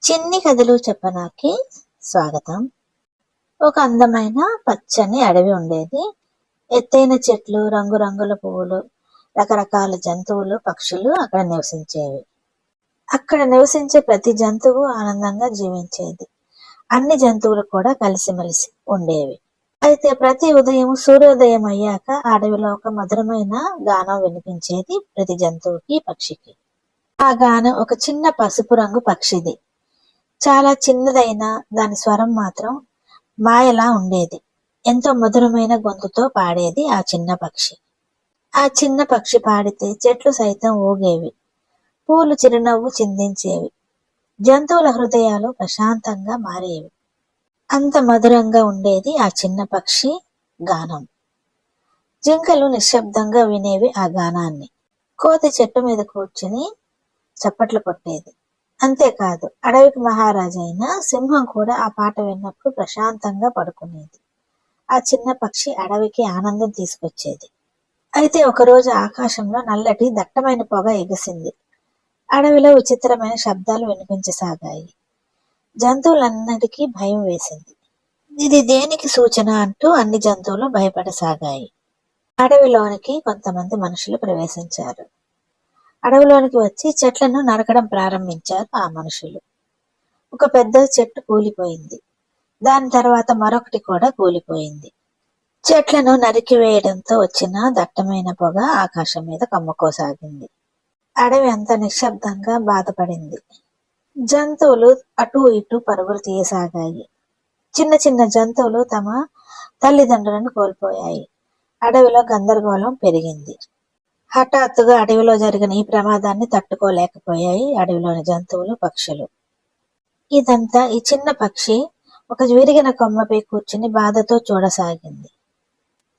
చిన్ని కథలు చెప్పనాకి స్వాగతం. ఒక అందమైన పచ్చని అడవి ఉండేది. ఎత్తైన చెట్లు, రంగురంగుల పువ్వులు, రకరకాల జంతువులు, పక్షులు అక్కడ నివసించేవి. అక్కడ నివసించే ప్రతి జంతువు ఆనందంగా జీవించేది. అన్ని జంతువులు కూడా కలిసిమెలిసి ఉండేవి. అయితే ప్రతి ఉదయం సూర్యోదయం అయ్యాక అడవిలో ఒక మధురమైన గానం వినిపించేది ప్రతి జంతువుకి, పక్షికి. ఆ గానం ఒక చిన్న పసుపు రంగు పక్షిది. చాలా చిన్నదైన దాని స్వరం మాత్రం మాయలా ఉండేది. ఎంతో మధురమైన గొంతుతో పాడేది ఆ చిన్న పక్షి. ఆ చిన్న పక్షి పాడితే చెట్లు సైతం ఊగేవి, పూలు చిరునవ్వు చిందించేవి, జంతువుల హృదయాలు ప్రశాంతంగా మారేవి. అంత మధురంగా ఉండేది ఆ చిన్న పక్షి గానం. జింకలు నిశ్శబ్దంగా వినేవి ఆ గానాన్ని. కోతి చెట్టు మీద కూర్చుని చప్పట్లు కొట్టేది. అంతేకాదు, అడవికి మహారాజు అయిన సింహం కూడా ఆ పాట విన్నప్పుడు ప్రశాంతంగా పడుకునేది. ఆ చిన్న పక్షి అడవికి ఆనందం తీసుకొచ్చేది. అయితే ఒకరోజు ఆకాశంలో నల్లటి దట్టమైన పొగ ఎగిసింది. అడవిలో విచిత్రమైన శబ్దాలు వినిపించసాగాయి. జంతువులన్నిటికీ భయం వేసింది. ఇది దేనికి సూచన అంటూ అన్ని జంతువులు భయపడసాగాయి. అడవిలోనికి కొంతమంది మనుషులు ప్రవేశించారు. అడవిలోనికి వచ్చి చెట్లను నరకడం ప్రారంభించారు ఆ మనుషులు. ఒక పెద్ద చెట్టు కూలిపోయింది. దాని తర్వాత మరొకటి కూడా కూలిపోయింది. చెట్లను నరికివేయడంతో వచ్చిన దట్టమైన పొగ ఆకాశం మీద కమ్ముకోసాగింది. అడవి అంతా నిశ్శబ్దంగా బాధపడింది. జంతువులు అటూ ఇటూ పరుగులు తీయసాగాయి. చిన్న చిన్న జంతువులు తమ తల్లిదండ్రులను కోల్పోయాయి. అడవిలో గందరగోళం పెరిగింది. హఠాత్తుగా అడవిలో జరిగిన ఈ ప్రమాదాన్ని తట్టుకోలేకపోయాయి అడవిలోని జంతువులు, పక్షులు. ఇదంతా ఈ చిన్న పక్షి ఒక విరిగిన కొమ్మపై కూర్చుని బాధతో చూడసాగింది.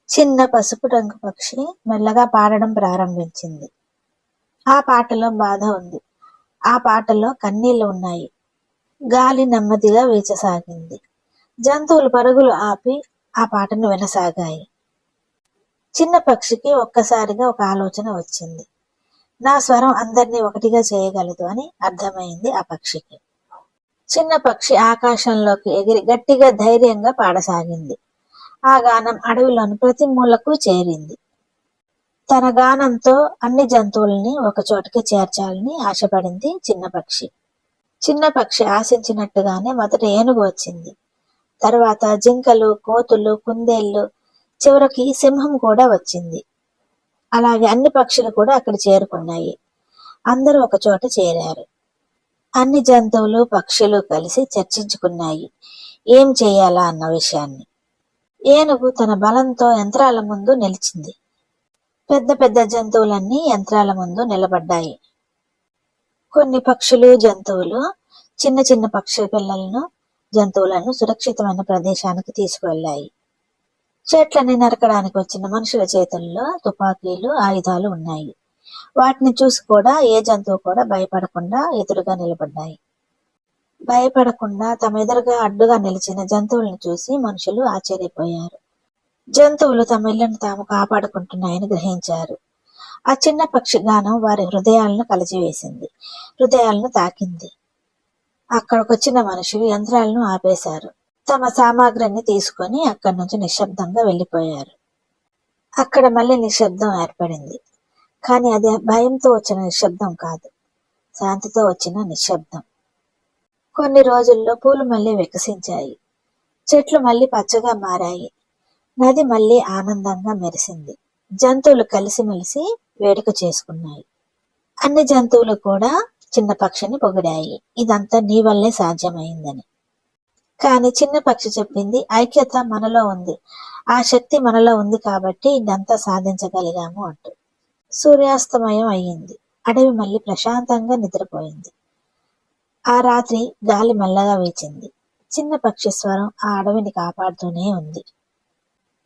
చిన్న పసుపు రంగు పక్షి మెల్లగా పాడడం ప్రారంభించింది. ఆ పాటలో బాధ ఉంది, ఆ పాటలో కన్నీళ్లు ఉన్నాయి. గాలి నెమ్మదిగా వీచసాగింది. జంతువులు పరుగులు ఆపి ఆ పాటను వినసాగాయి. చిన్న పక్షికి ఒక్కసారిగా ఒక ఆలోచన వచ్చింది. నా స్వరం అందరినీ ఒకటిగా చేయగలదు అని అర్థమైంది ఆ పక్షికి. చిన్న పక్షి ఆకాశంలోకి ఎగిరి గట్టిగా ధైర్యంగా పాడసాగింది. ఆ గానం అడవిలోని ప్రతి మూలకు చేరింది. తన గానంతో అన్ని జంతువుల్ని ఒక చోటికి చేర్చాలని ఆశపడింది చిన్న పక్షి. చిన్న పక్షి ఆశించినట్టుగానే మొదట ఏనుగు వచ్చింది. తర్వాత జింకలు, కోతులు, కుందేళ్లు, చివరికి సింహం కూడా వచ్చింది. అలాగే అన్ని పక్షులు కూడా అక్కడ చేరుకున్నాయి. అందరూ ఒక చోట చేరారు. అన్ని జంతువులు, పక్షులు కలిసి చర్చించుకున్నాయి ఏం చేయాలా అన్న విషయాన్ని. ఏనుగు తన బలంతో యంత్రాల ముందు నిలిచింది. పెద్ద పెద్ద జంతువులన్నీ యంత్రాల ముందు నిలబడ్డాయి. కొన్ని పక్షులు, జంతువులు చిన్న చిన్న పక్షి పిల్లలను, జంతువులను సురక్షితమైన ప్రదేశానికి తీసుకువెళ్ళాయి. చెట్లని నరకడానికి వచ్చిన మనుషుల చేతుల్లో తుపాకీలు, ఆయుధాలు ఉన్నాయి. వాటిని చూసి కూడా ఏ జంతువు కూడా భయపడకుండా ఎదురుగా నిలబడ్డాయి. భయపడకుండా తమ ఎదురుగా అడ్డుగా నిలిచిన జంతువులను చూసి మనుషులు ఆశ్చర్యపోయారు. జంతువులు తమ ఇళ్లను తాము కాపాడుకుంటున్నాయని గ్రహించారు. ఆ చిన్న పక్షి గానం వారి హృదయాలను కలిచివేసింది, హృదయాలను తాకింది. అక్కడికొచ్చిన మనుషులు యంత్రాలను ఆపేశారు. తమ సామాగ్రిని తీసుకొని అక్కడి నుంచి నిశ్శబ్దంగా వెళ్ళిపోయారు. అక్కడ మళ్ళీ నిశ్శబ్దం ఏర్పడింది. కానీ అది భయంతో వచ్చిన నిశ్శబ్దం కాదు, శాంతితో వచ్చిన నిశ్శబ్దం. కొన్ని రోజుల్లో పూలు మళ్ళీ వికసించాయి. చెట్లు మళ్ళీ పచ్చగా మారాయి. నది మళ్ళీ ఆనందంగా మెరిసింది. జంతువులు కలిసిమెలిసి వేడుక చేసుకున్నాయి. అన్ని జంతువులు కూడా చిన్న పక్షిని పొగిడాయి, ఇదంతా నీ వల్లే సాధ్యమైందని. కానీ చిన్న పక్షి చెప్పింది, ఐక్యత మనలో ఉంది, ఆ శక్తి మనలో ఉంది కాబట్టి ఇదంతా సాధించగలిగాము అంటూ. సూర్యాస్తమయం అయ్యింది. అడవి మళ్ళీ ప్రశాంతంగా నిద్రపోయింది. ఆ రాత్రి గాలి మెల్లగా వీచింది. చిన్న పక్షి స్వరం ఆ అడవిని కాపాడుతూనే ఉంది.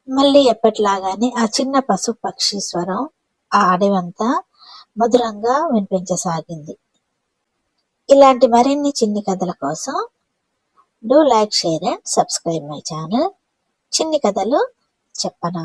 మళ్ళీ ఎప్పటిలాగానే ఆ చిన్న పశు పక్షి స్వరం ఆ అడవి అంతా మధురంగా వినిపించసాగింది. ఇలాంటి మరిన్ని చిన్ని కథల కోసం do like, share and subscribe my channel చిన్ని కథలు చెప్పనా.